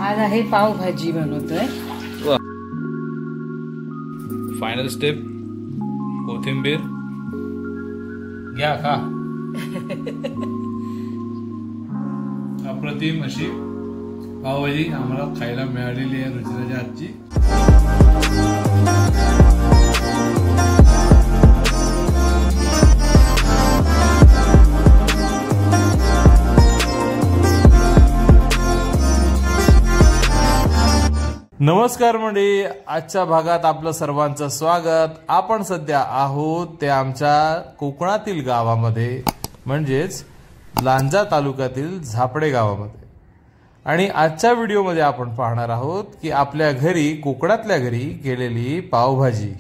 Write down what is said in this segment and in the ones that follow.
आज आहे पावभाजी बनवतोय। फायनल स्टेप कोथिंबीर घ्या खा। अप्रतिम अशी पावभाजी आम्हाला खायला मिळालेली आहे रुचिराच्या हातची। नमस्कार मंडळी, आजच्या भागात आपलं सर्वांचं स्वागत। आपण सध्या आहोत ते आमच्या कोकणातील गावामध्ये म्हणजेच लांजा तालुक्यातील झापडे गावामध्ये। आणि आजच्या व्हिडिओमध्ये आपण पाहणार आहोत की आपल्या घरी कोकणातल्या घरी केलेली पावभाजी।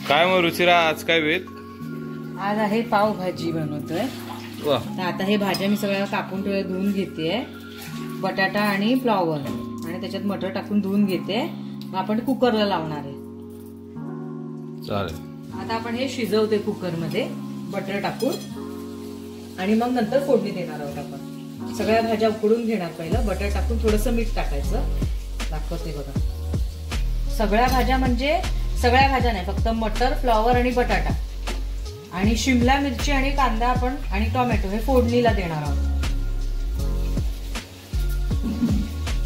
काय मग रुचिरा, आज काय वेद? आज आहे पावभाजी बनवतोय। तर आता हे भाज्या मी सगळ्या कापून ठेवल्या, धुवून घेते। बटाटा आणि फ्लॉवर आणि त्याच्यात मटर टाकून धुवून घेते। मग आपण कुकरला लावणार आहे। चालेल। आता आपण हे शिजवते कुकर मध्ये बटर टाकून आणि मग नंतर फोडणी देणार आहोत। आपण सगळ्या भाज्या उकडून घेणार। पहिलं बटर टाकून थोडंसं मीठ टाकायचं। दाखवते बघा, सगळ्या भाज्या म्हणजे सगळ्या भाज्या नाही, फक्त मटर, फ्लॉवर आणि बटाटा आणि शिमला मिरची आणि कांदा आपण आणि टोमॅटो हे फोडणीला देणार आहोत।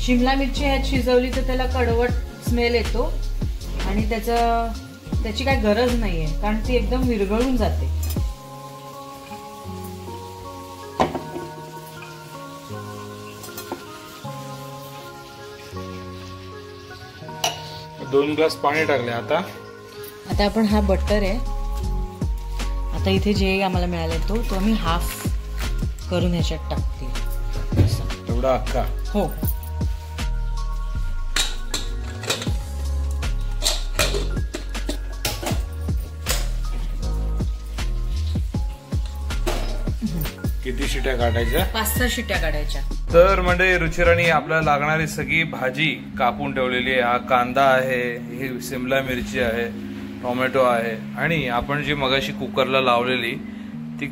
शिमला मिरची ह्यात शिजवली तर त्याला कडवट स्मेल येतो आणि त्याची काही गरज नाहीये, कारण ती एकदम विरघळून जाते। दोन ग्लास पाणी टाकले। आता आपण हा बटर आहे, आता इथे जे आम्हाला मिळाले तो आम्ही हाफ करून ह्याच्यात टाकते। एवढा अख्खा? हो। किती शिट्या काढायच्या? 5-6 शिट्या काढायच्या। तर म्हणजे रुचिराणी आपल्याला लागणारी सगळी भाजी कापून ठेवलेली आहे। हा कांदा आहे, ही शिमला मिरची आहे, टोमॅटो आहे आणि आपण जी मगाशी कुकरला लावलेली ती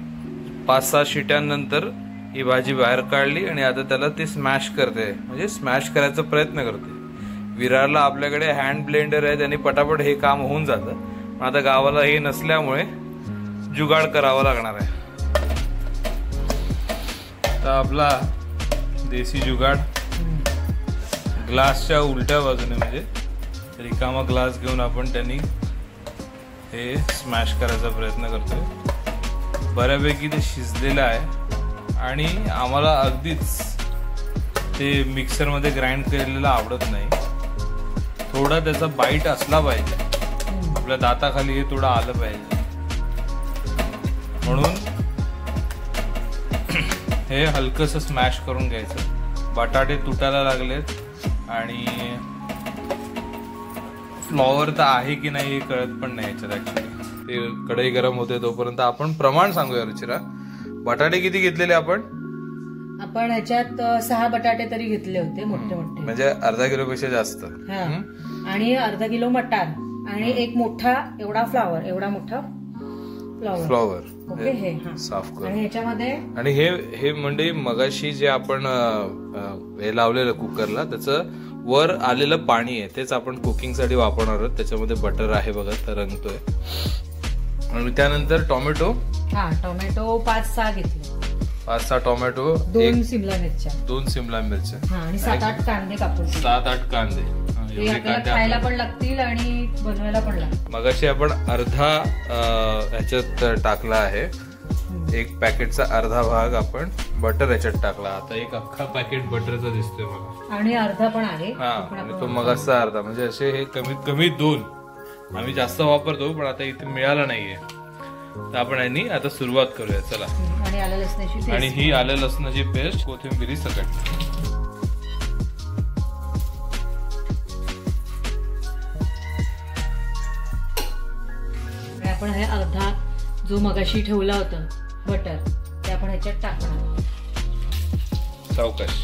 5-6 शिट्यांनंतर ही भाजी बाहेर काढली आणि आता त्याला ती स्मॅश करते, म्हणजे स्मॅश करायचा प्रयत्न करते। विरारला आपल्याकडे हँड ब्लेंडर आहे, त्यांनी पटापट हे काम होऊन जातं, पण आता गावाला हे नसल्यामुळे जुगाड करावा लागणार आहे। तर आपला देसी जुगाड ग्लासच्या उलट्या बाजूने, म्हणजे रिकामा ग्लास घेऊन आपण त्यांनी हे स्मॅश करायचा प्रयत्न करतोय। बऱ्यापैकी ते शिजलेलं आहे आणि आम्हाला अगदीच ते मिक्सरमध्ये ग्राइंड केलेलं आवडत नाही। थोडा त्याचा बाईट असला पाहिजे, आपल्या दाताखाली हे थोडं आलं पाहिजे, म्हणून हे हलकस स्मॅश करून घ्यायचं। बटाटे तुटायला लागलेत आणि फ्लॉवर तर आहे की नाही हे कळत पण नाही याच्यात। ऍक्च्युली ते कढई गरम होते तोपर्यंत आपण प्रमाण सांगूया रुचिरा। बटाटे किती घेतलेले आपण ह्याच्यात 6 बटाटे तरी घेतले होते, मोठे मोठे, म्हणजे अर्धा किलो पेक्षा जास्त। आणि अर्धा किलो मटार आणि एक मोठा एवढा फ्लॉवर, एवढा मोठा फ्लॉवर ओके, हे साफ कर। आणि ह्याच्यामध्ये आणि हे म्हणजे मगाशी जे आपण हे लावलेलं कुकरला त्याचं वर आलेलं पाणी आहे, तेच आपण कुकिंग साठी वापरणार आहोत। त्याच्यामध्ये बटर आहे बघा, तरंगतोय। आणि त्यानंतर टोमॅटो 5-6 घेतले। 5-6 टोमॅटो, 2 शिमला मिरच्या, 2 शिमला मिरच्या आणि 7-8 कांदे कापून, 7-8 कांदे खायला पण लागतील आणि बनवायला पण लागतील। मगाशी आपण अर्धा ह्याच्यात टाकला आहे, एक पॅकेटचा अर्धा भाग आपण बटर ह्याच्यात टाकला। आता एक अख्खा पॅकेट बटरचा दिसतोय मला, आणि अर्धा पण आहे। आणि तो मगाचा अर्धा, म्हणजे असे हे कमीत कमी 2 आम्ही जास्त वापरतो, पण आता इथे मिळाला नाहीये, तर आपण यांनी आता सुरुवात करूया। चला। आणि ही आलं लसणाची पेस्ट, कोथिंबिरी सकट। आपण हे अर्धा जो मगाशी ठेवला होता बटर ते आपण ह्याच्यात टाकणार। सावकाश।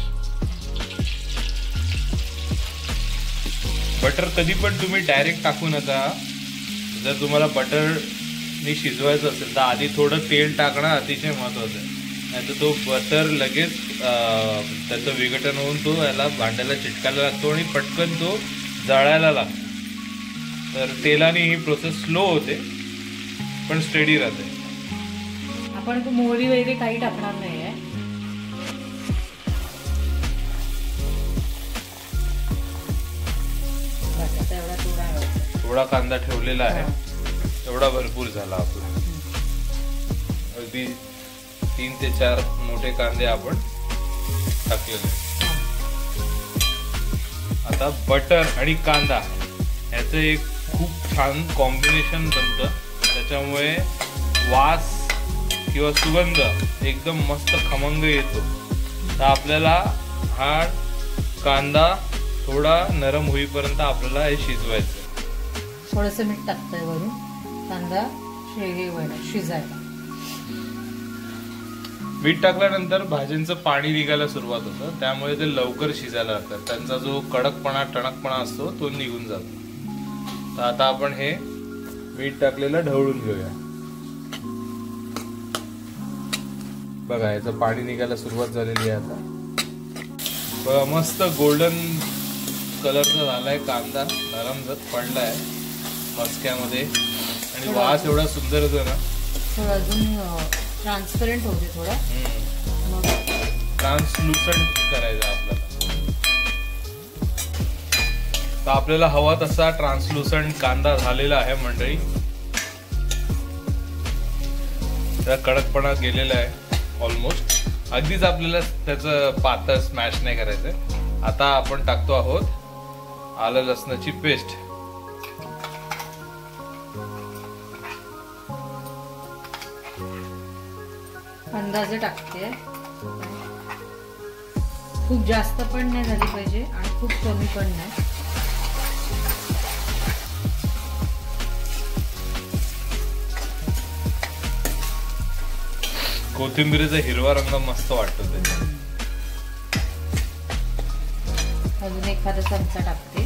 बटर कधी पण तुम्ही डायरेक्ट टाकू नका। जर तुम्हाला बटर नी शिजवायचं असेल तर आधी थोडं तेल टाकणं अतिशय महत्वाचं आहे, नाहीतर तो बटर लगेच त्याचं विघटन होऊन तो याला भांड्याला चिटकायला लागतो आणि पटकन तो जाळायला लागतो. तर तेलाने ही प्रोसेस स्लो होते पण स्टेडी राहते. आपण मोहरी वगैरे काही टाकणार नाहीये. थोडा कांदा ठेवलेला आहे, एवढा भरपूर झाला आपला. अगदी 3 ते 4 मोठे कांदे आपण टाकलेले. आता बटर आणि कांदा याचं एक खूप छान कॉम्बिनेशन बनतं. त्याच्यामुळे वास किंवा सुगंध एकदम मस्त खमंग येतो. तर आपल्याला हा कांदा थोडा नरम होईपर्यंत आपल्याला हे शिजवायचं. थोडंसं मीठ टाकतोय वरून कांदा शिजायला. मीठ टाकल्यानंतर भाज्यांचं पाणी निघायला सुरुवात होतं, त्यामुळे ते लवकर शिजायला लागतात. त्यांचा जो कडकपणा टणकपणा असतो तो निघून जातो. तर आता आपण हे मीठ टाकलेलं ढवळून घेऊया. बघा याचं पाणी निघायला सुरुवात झालेली आहे. आता बघा मस्त गोल्डन कलरचा झालाय कांदा, नरम जत पडलाय मस्क्यामध्ये आणि वास एवढा सुंदर येतो ना. थोडं अजून ट्रान्सपरंट होते, थोडा मग ट्रान्सलुसंट करायचं आपल्याला. तर आपल्याला हवा तसा ट्रान्सलुसंट कांदा झालेला आहे मंडळी. त्याला कडकपणा गेलेला आहे ऑलमोस्ट. अगदीच आपल्याला त्याचं पातळ स्मॅश नाही करायचंय. आता आपण टाकतो आहोत आलं लसणाची पेस्ट. अंदाजे टाकते. खूप जास्त पण नाही झाली पाहिजे आणि खूप कमी पण नाही. कोथिंबीरीचा हिरवा रंग मस्त वाटतो त्याच्यात. अजून एखादा चमचा टाकते,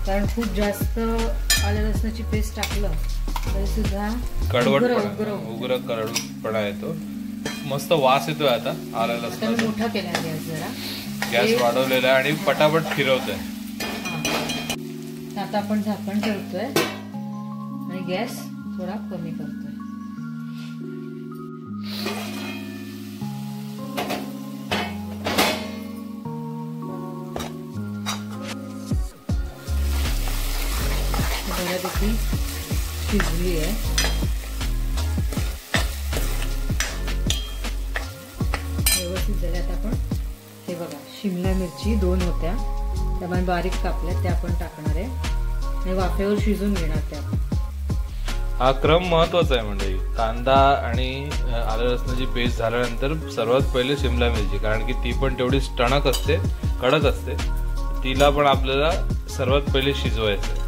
कारण खूप जास्त आलं लसणाची पेस्ट टाकलं तरी सुद्धा उग्र कडवटपणा येतो. मस्त वास येतोय आता आलं लसणाचा. मोठा केला गॅस, जरा गॅस वाढवलेला आहे आणि पटापट फिरवतोय. आता आपण झाकण ठेवतोय आणि गॅस थोडा कमी करतोय. बऱ्यापैकी शिजली आहे. व्यवस्थित झाले. आता आपण हे बघा, शिमला मिरची 2 होत्या, त्यामुळे बारीक कापल्या, त्या आपण टाकणार आहे आणि वाफेवर शिजून घेणार त्या. हा क्रम महत्वाचा आहे म्हणजे कांदा आणि आलं लसणाची पेस्ट झाल्यानंतर सर्वात पहिले शिमला मिरची, कारण की ती पण तेवढीच टणक असते, कडक असते. तिला पण आपल्याला सर्वात पहिले शिजवायचं.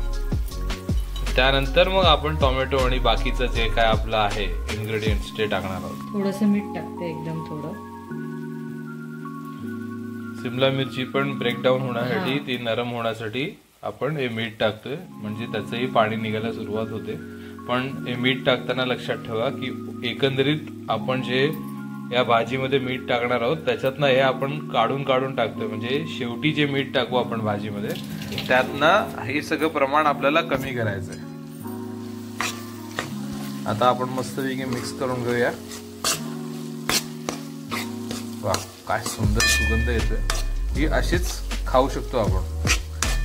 त्यानंतर मग आपण टोमॅटो आणि बाकीचं जे काय आपलं आहे इन्ग्रेडियंट्स ते टाकणार आहोत. थोडंसं मीठ टाकते, एकदम थोडं. शिमला मिरची पण ब्रेकडाऊन होण्यासाठी, ती नरम होण्यासाठी आपण हे मीठ टाकतोय, म्हणजे त्याचंही पाणी निघायला सुरुवात होते. पण हे मीठ टाकताना लक्षात ठेवा की एकंदरीत आपण जे या भाजीमध्ये मीठ टाकणार आहोत त्याच्यातनं हे आपण काढून काढून टाकतोय. म्हणजे शेवटी जे मीठ टाकू आपण भाजीमध्ये त्यातनं हे सगळं प्रमाण आपल्याला कमी करायचंय. आता आपण मस्तपैकी मिक्स करून घेऊया. वा, काय सुंदर सुगंध येतोय. ही अशीच खाऊ शकतो आपण,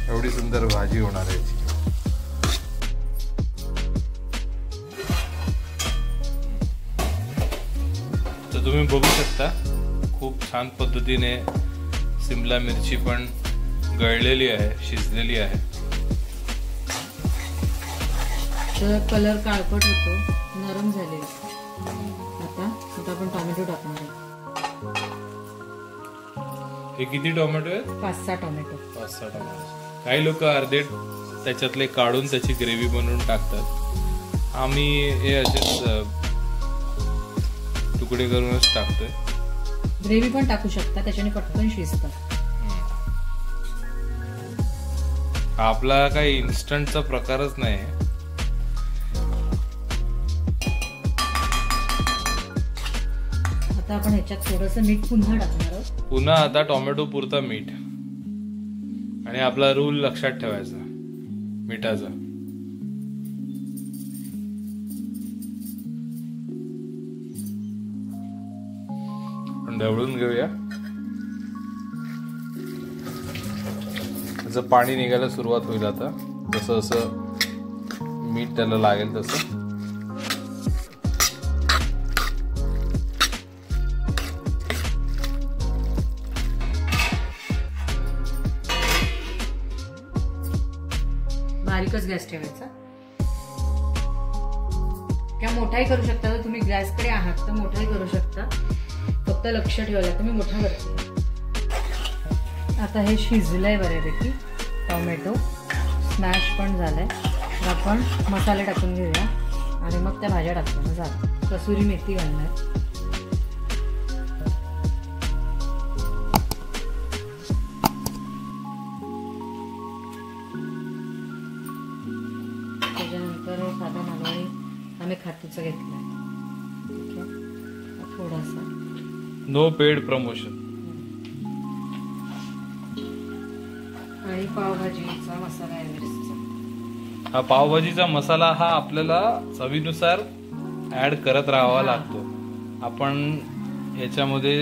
एवढी सुंदर भाजी होणार आहे. तर तुम्ही बघू शकता खूप छान पद्धतीने शिमला मिरची पण गळलेली आहे, शिजलेली आहे. कलर काळपट होतो, नरम झाले. आता आपण टोमॅटो टाकणार आहे. हे किती टोमॅटो आहेत? 5-6 टोमॅटो. 5-6 टोमॅटो. काही लोक अर्धे त्याच्यातले काढून त्याची ग्रेव्ही बनवून टाकतात. आम्ही हे असेच तुकडे करूनच टाकतोय. ग्रेव्ही पण टाकू शकता, त्याच्याने पटकन शिजतात. आपला काही इन्स्टंटचा प्रकारच नाही. आता आपण ह्याच्यात थोडंसं मीठ पुन्हा टाकणार आहोत. पुन्हा आता टोमॅटो पुरता मीठ आणि आपला रूल लक्षात ठेवायचा मिठाचा. आपण ढवळून घेऊया. त्याचं पाणी निघायला सुरुवात होईल आता, जसं जसं मीठ त्याला लागेल तसं. बारीकच गॅस ठेवायचा. किंवा मोठाही करू शकता, जर तुम्ही गॅसकडे आहात तर मोठाही करू शकता. फक्त लक्ष ठेवायला तुम्ही मोठा करते. आता हे शिजलंय बऱ्यापैकी. टोमॅटो स्मॅश पण झालाय. आपण मसाले टाकून घेऊया आणि मग त्या भाज्या टाकूया. झालं. कसुरी मेथी घालणार. त्याच्यानंतर साधा मालवणी आम्ही खातूचं घेतलाय. ठीक आहे. थोडासा नो पेड प्रमोशन. आणि पावभाजीचा मसाला एव्हरेस्टचा. हा पावभाजीचा मसाला हा आपल्याला चवीनुसार ऍड करत राहावा लागतो. आपण याच्यामध्ये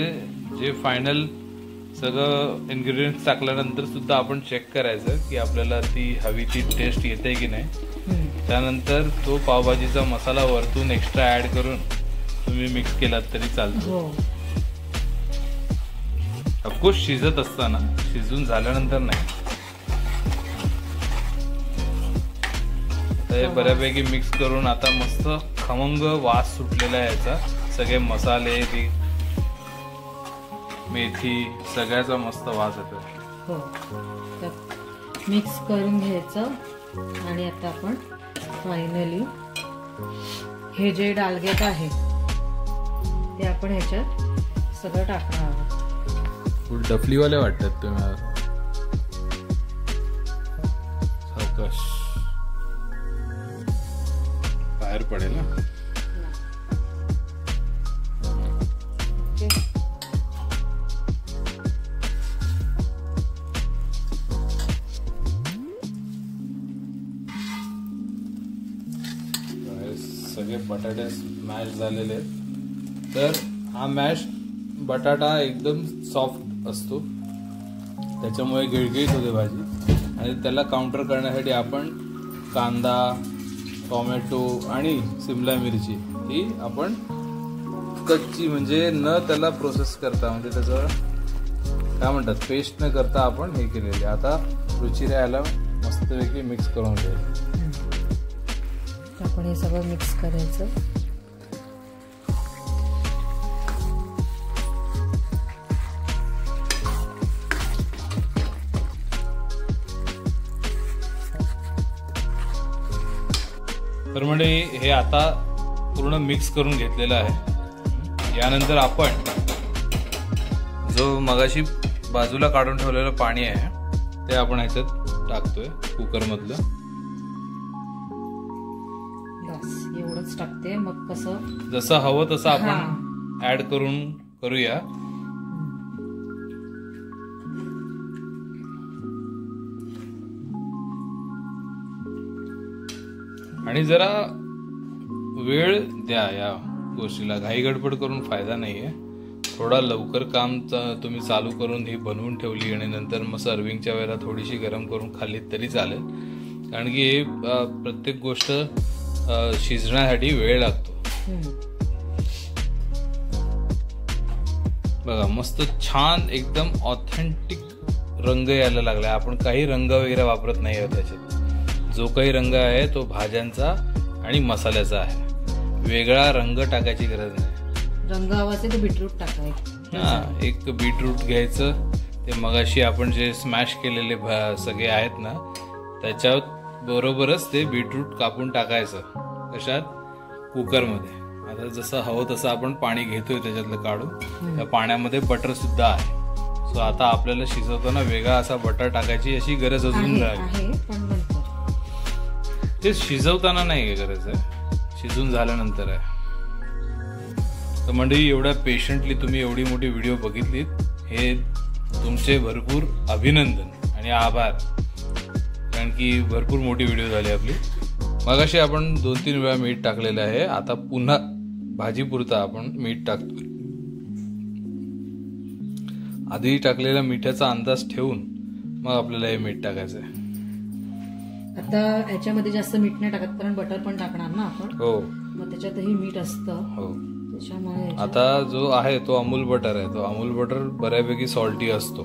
जे फायनल सगळं इन्ग्रेडियंट्स टाकल्यानंतर सुद्धा आपण चेक करायचं की आपल्याला ती हवी ती टेस्ट येते की नाही. त्यानंतर तो पावभाजीचा मसाला वरतून एक्स्ट्रा ऍड करून तुम्ही मिक्स केलात तरी चालतो. ऑफकोर्स शिजत असताना, शिजून झाल्यानंतर नाही. तर बऱ्यापैकी मिक्स करून आता मस्त खमंग वास सुटलेला आहे याचा. सगळे मसाले, ती मेथी, सगळ्याचा मस्त वास येतो. हो. मिक्स करून घ्यायचं. आणि आता आपण फायनली हे जे डालगेट आहे ते आपण ह्याच्यात सगळं टाकणार आहोत. डफलीवाले वाटतात तुम्ही. सावकाश बाहेर पडेल ना. सगळे बटाटे मॅश झालेले आहेत. तर हा मॅश बटाटा एकदम सॉफ्ट असतो, त्याच्यामुळे गिळगिळीत होते भाजी. आणि त्याला काउंटर करण्यासाठी आपण कांदा, टोमॅटो आणि सिमला मिरची ही आपण कच्ची, म्हणजे न त्याला प्रोसेस करता, म्हणजे त्याचं काय म्हणतात पेस्ट न करता आपण हे केलेले. आता रुचिरा याला मस्तपैकी मिक्स करून घेऊ. आपण हे सगळं मिक्स करायचं. तर म्हणजे हे आता पूर्ण मिक्स करून घेतलेलं आहे. यानंतर आपण जो मगाशी बाजूला काढून ठेवलेलं पाणी आहे ते आपण ह्याच्यात टाकतोय कुकरमधलं. एवढंच टाकते. मग कसं जसं हवं तसं आपण ऍड करूया. आणि जरा वेळ द्या या गोष्टीला. घाई गडबड करून फायदा नाहीये. थोडा लवकर काम तुम्ही चालू करून ही बनवून ठेवली आणि नंतर मग सर्विंगच्या वेळेला थोडीशी गरम करून खाल्ली तरी चालेल. कारण की हे प्रत्येक गोष्ट शिजण्यासाठी वेळ लागतो. बघा मस्त छान एकदम ऑथेंटिक रंग यायला लागला. आपण काही रंग वगैरे वापरत नाही आहोत त्याच्यात. जो काही रंग आहे तो भाज्यांचा आणि मसाल्याचा आहे. वेगळा रंग टाकायची गरज नाही. रंग हवा असेल तर बीटरूट टाकायचं. हा, एक बीटरूट घ्यायचं. ते मगाशी आपण जे स्मॅश केलेले सगळे आहेत ना त्याच्या बरोबरच ते बीटरूट कापून टाकायचं. कशात? कुकरमध्ये. आता जसं हवं तसं आपण पाणी घेतोय त्याच्यातलं काढून. त्या पाण्यामध्ये बटर सुद्धा आहे. सो आता आपल्याला शिजवताना वेगळा असा बटर टाकायची अशी गरज अजून नाही. ते शिजवताना नाही गरज आहे, शिजून झाल्यानंतर आहे. तर मंडळी एवढ्या पेशंटली तुम्ही एवढी मोठी व्हिडिओ बघितलीत हे तुमचे भरपूर अभिनंदन आणि आभार, कारण की भरपूर मोठी व्हिडिओ झाली आपली. मगाशी आपण 2-3 वेळा मीठ टाकलेलं आहे. आता पुन्हा भाजी पुरता आपण मीठ टाकतो. आधी टाकलेल्या मिठाचा अंदाज ठेवून मग आपल्याला हे मीठ टाकायचं आहे. आता याच्यामध्ये जास्त मीठ नाही टाकत, कारण बटर पण टाकणार ना आपण. हो, मग त्याच्यातही मीठ असतं. हो. त्याच्यामुळे आता जो आहे तो अमूल बटर आहे. तो अमूल बटर बऱ्यापैकी सॉल्टी असतो.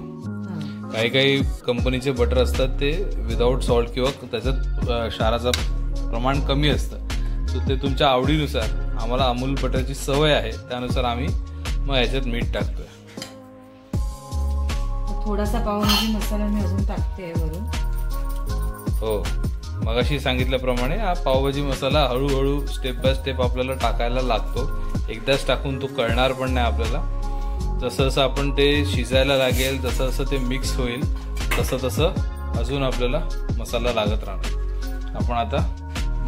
काही काही कंपनीचे बटर असतात ते विदाऊट सॉल्ट किंवा त्याच्यात क्षाराचं प्रमाण कमी असतं. तर ते तुमच्या आवडीनुसार, आम्हाला अमूल बटरची सवय आहे त्यानुसार आम्ही मग याच्यात मीठ टाकतोय. थोडासा पावभाजी मसाला मी अजून टाकते वरून. हो, मगाशी सांगितल्याप्रमाणे हा पावभाजी मसाला हळूहळू स्टेप बाय स्टेप आपल्याला टाकायला लागतो. एकदाच टाकून तो कळणार पण नाही आपल्याला. जसं जसं आपण ते शिजायला लागेल, जसं जसं ते मिक्स होईल, तसं तसं अजून आपल्याला मसाला लागत राहणार. आपण आता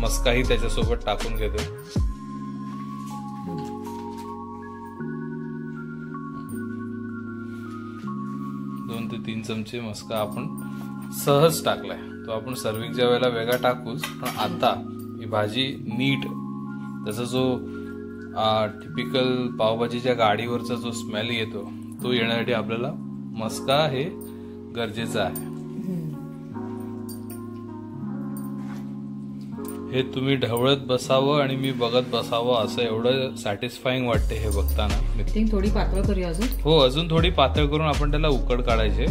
मस्काही त्याच्यासोबत टाकून घेतो. 2 ते 3 चमचे मस्का आपण सहज टाकलाय. तो आपण सर्विंगच्या वेळेला वेगळा टाकूच, पण आता ही भाजी नीट त्याचा जो टिपिकल पावभाजीच्या गाडीवरचा जो स्मेल येतो तो येण्यासाठी आपल्याला मस्का हे गरजेचं आहे. हे तुम्ही ढवळत बसावं आणि मी बघत बसावं असं एवढं सॅटिस्फाईंग वाटते हे बघताना. थोडी पातळ करूया अजून. हो, अजून थोडी पातळ करून आपण त्याला उकड काढायचे.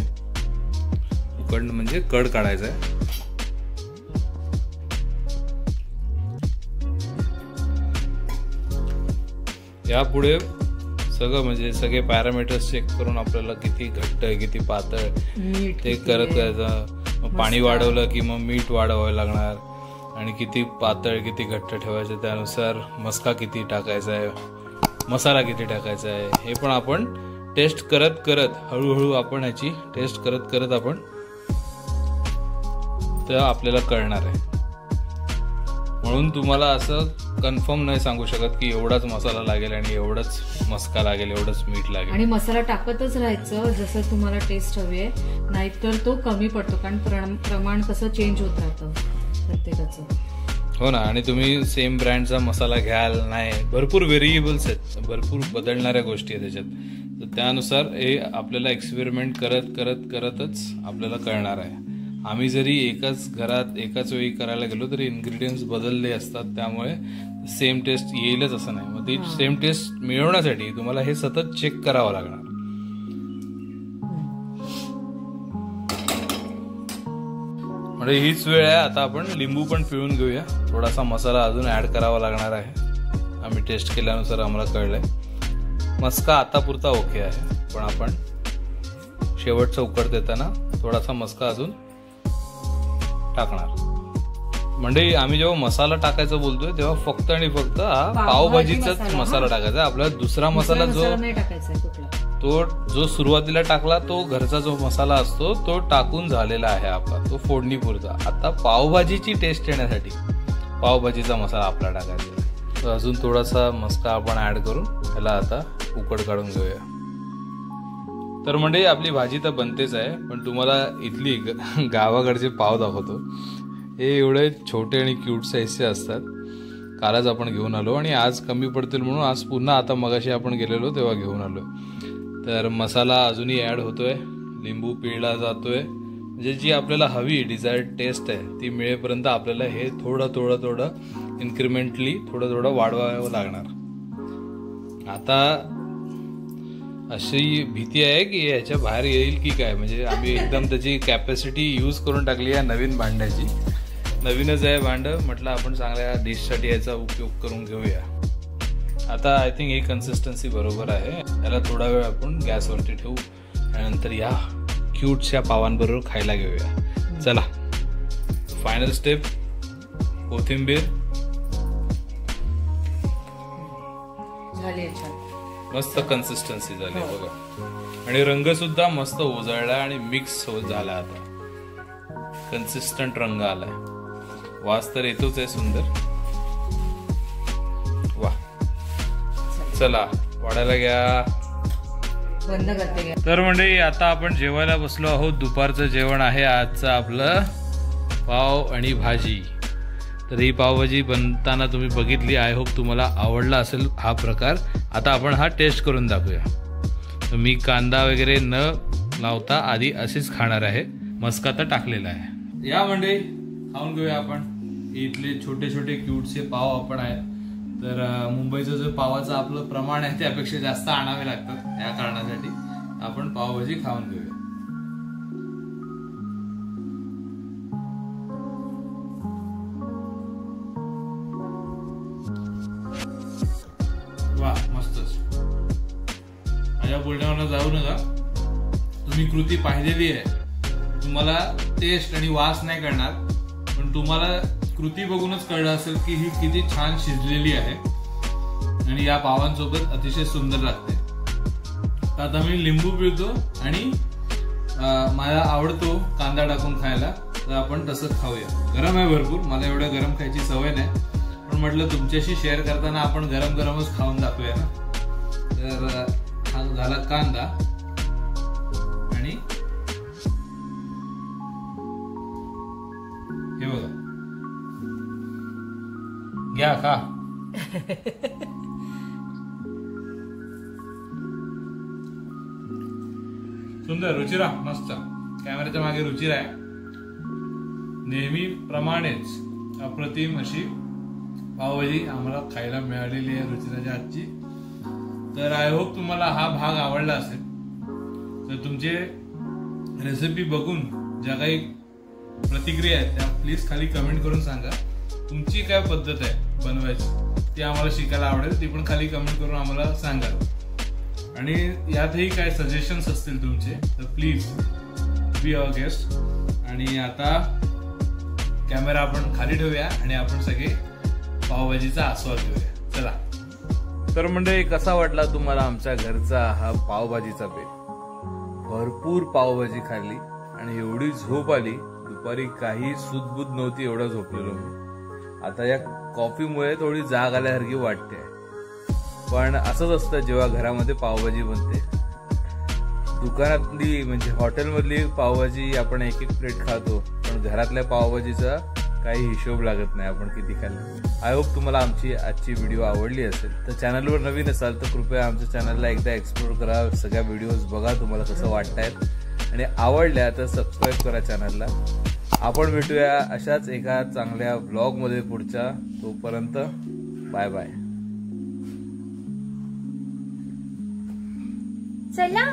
उकड म्हणजे कड काढायचा आहे. यापुढे सगळं म्हणजे सगळे पॅरामीटर्स चेक करून आपल्याला किती घट्ट आहे किती पातळ ते करत करायचं. मग पाणी वाढवलं की मग मीठ वाढवावं लागणार, आणि किती पातळ किती घट्ट ठेवायचं त्यानुसार मस्का किती टाकायचा आहे, मसाला किती टाकायचा आहे हे पण आपण टेस्ट करत करत हळूहळू आपण ह्याची टेस्ट करत करत आपण तर आपल्याला कळणार आहे. म्हणून तुम्हाला असं कन्फर्म नाही सांगू शकत की एवढाच मसाला लागेल आणि एवढंच मस्का लागेल, एवढंच मीठ लागेल. आणि मसाला टाकतच राहायचं जसं तुम्हाला टेस्ट हवी आहे, नाहीतर तो कमी पडतो, कारण प्रमाण कसं चेंज होत राहतं प्रत्येकाचं. हो ना, आणि तुम्ही सेम ब्रँडचा मसाला घ्याल नाही, भरपूर व्हेरिएबल्स आहेत, भरपूर बदलणाऱ्या गोष्टी आहेत त्याच्यात. तर त्यानुसार हे आपल्याला एक्सपेरिमेंट करत करत करतच आपल्याला कळणार आहे. आम्ही जरी एकाच घरात एकाच वेळी करायला गेलो तरी इन्ग्रेडियंट्स बदलले असतात, त्यामुळे सेम टेस्ट येईलच असं नाही. मग ती सेम टेस्ट मिळवण्यासाठी तुम्हाला हे सतत चेक करावं लागणार. म्हणजे हीच वेळ आहे. आता आपण लिंबू पण पिळून घेऊया. थोडासा मसाला अजून ऍड करावा लागणार आहे. आम्ही टेस्ट केल्यानुसार आम्हाला कळलंय मस्का आता पुरता ओके आहे, पण आपण शेवटचं उकड देताना थोडासा मस्का अजून टाकणार. म्हणजे आम्ही जेव्हा मसाला टाकायचं बोलतोय तेव्हा फक्त आणि फक्त हा पावभाजीचाच मसाला टाकायचा. आपल्याला दुसरा मसाला तो जो सुरुवातीला टाकला तो घरचा जो मसाला असतो तो टाकून झालेला आहे आपला, तो फोडणीपुरता. आता पावभाजीची टेस्ट येण्यासाठी पावभाजीचा मसाला आपला टाकायचा. तर अजून थोडासा मस्का आपण ऍड करून त्याला आता उकड काढून घेऊया. तर म्हणजे आपली भाजी तर बनतेच आहे, पण तुम्हाला इथली गावाकडचे पाव दाखवतो. हे एवढे छोटे आणि क्यूट साईजचे असतात. कालच आपण घेऊन आलो आणि आज कमी पडतील म्हणून आज पुन्हा आता मगाशी आपण गेलेलो तेव्हा घेऊन आलो. तर मसाला अजूनही ऍड होतोय, लिंबू पिळला जातोय, म्हणजे जी आपल्याला हवी डिझायर्ड टेस्ट आहे ती मिळेपर्यंत आपल्याला हे थोडं थोडं थोडं इन्क्रिमेंटली थोडं थोडं वाढवावं लागणार. आता अशी भीती आहे की ह्याच्या बाहेर येईल की काय, म्हणजे आम्ही एकदम त्याची कॅपॅसिटी यूज करून टाकली आहे नवीन भांड्याची. नवीनच आहे भांडं, म्हटलं आपण चांगल्या डिशसाठी याचा उपयोग करून घेऊया. आता आय थिंक ही कन्सिस्टन्सी बरोबर आहे. याला थोडा वेळ आपण गॅसवरती ठेवू आणि नंतर या क्यूटच्या पावांबरोबर खायला घेऊया. चला, फायनल स्टेप, कोथिंबीर. मस्त कन्सिस्टन्सी झाली बघा, आणि रंग सुद्धा मस्त उजळला आणि मिक्स होत झाला. आता कन्सिस्टंट रंग आलाय, वास तर येतोच आहे सुंदर. वा, चला वाढायला घ्या. बंद करते. तर मंडळी आता आपण जेवायला बसलो आहोत. दुपारचं जेवण आहे आजचं आपलं पाव आणि भाजी. तर ही पावभाजी बनताना तुम्ही बघितली. आय होप तुम्हाला आवडला असेल हा प्रकार. आता आपण हा टेस्ट करून दाखवूया. तर मी कांदा वगैरे न लावता आधी असेच खाणार आहे. मस्का तर टाकलेला आहे. या मंडळी खाऊन घेऊया आपण. इथले छोटे छोटे क्यूटचे पाव आपण आहेत. तर मुंबईचं जो पावाचं आपलं प्रमाण आहे त्यापेक्षा जास्त आणावे लागतात. या कारणासाठी आपण पावभाजी खाऊन घेऊया. वा मस्तच. माझ्या बोलण्यावरनं जाऊ नका. तुम्ही कृती पाहिलेली आहे. तुम्हाला टेस्ट आणि वास नाही करणार, पण तुम्हाला कृती बघूनच कळलं असेल की ही किती छान शिजलेली आहे आणि या पावांसोबत अतिशय सुंदर लागते. तर आता मी लिंबू पिळतो आणि मला आवडतो कांदा टाकून खायला. तर आपण तसंच खाऊया. गरम आहे भरपूर. मला एवढं गरम खायची सवय नाही, पण म्हटलं तुमच्याशी शेअर करताना आपण गरम गरमच खाऊन दाखवूया ना. तर हा झाला कांदा आणि हे बघा. घ्या खा. सुंदर रुचिरा मस्त. कॅमेऱ्याच्या मागे रुचिरा आहे. नेहमीप्रमाणेच अप्रतिम अशी पावभाजी आम्हाला खायला मिळालेली आहे रुचिराच्या हातची. तर आय होप तुम्हाला हा भाग आवडला असेल. तर तुमचे रेसिपी बघून ज्या काही प्रतिक्रिया आहेत त्या प्लीज खाली कमेंट करून सांगा. तुमची काय पद्धत आहे बनवायची ती आम्हाला शिकायला आवडेल. ती पण खाली कमेंट करून आम्हाला सांगा. आणि यातही काय सजेशन्स असतील तुमचे तर प्लीज बी अवर गेस्ट. आणि आता कॅमेरा आपण खाली ठेवूया आणि आपण सगळे पावभाजीचा आस्वाद घेऊया. चला. तर म्हणजे कसा वाटला तुम्हाला आमच्या घरचा हा पावभाजीचा बेत. भरपूर पावभाजी खाल्ली आणि एवढी झोप आली. दुपारी काही सुदबुद नव्हती, एवढं झोपलेलो मी. आता या कॉफीमुळे थोडी जाग आल्यासारखी वाटते. पण असंच असतं जेव्हा घरामध्ये पावभाजी बनते. दुकानातली म्हणजे हॉटेलमधली पावभाजी आपण एक एक प्लेट खातो, पण घरातल्या पावभाजीचा काही हिशोब लागत नाही आपण किती खाल्ली. आय होप तुम्हाला आमची आजची व्हिडिओ आवडली असेल. तर चॅनलवर नवीन असाल तर कृपया आमच्या चॅनलला एकदा एक्सप्लोर करा. सगळ्या व्हिडिओज बघा तुम्हाला कसं वाटतायत आणि आवडल्या तर सबस्क्राईब करा चॅनलला. आपण भेटूया अशाच एका चांगल्या व्लॉगमध्ये पुढच्या. तोपर्यंत बाय बाय. चला.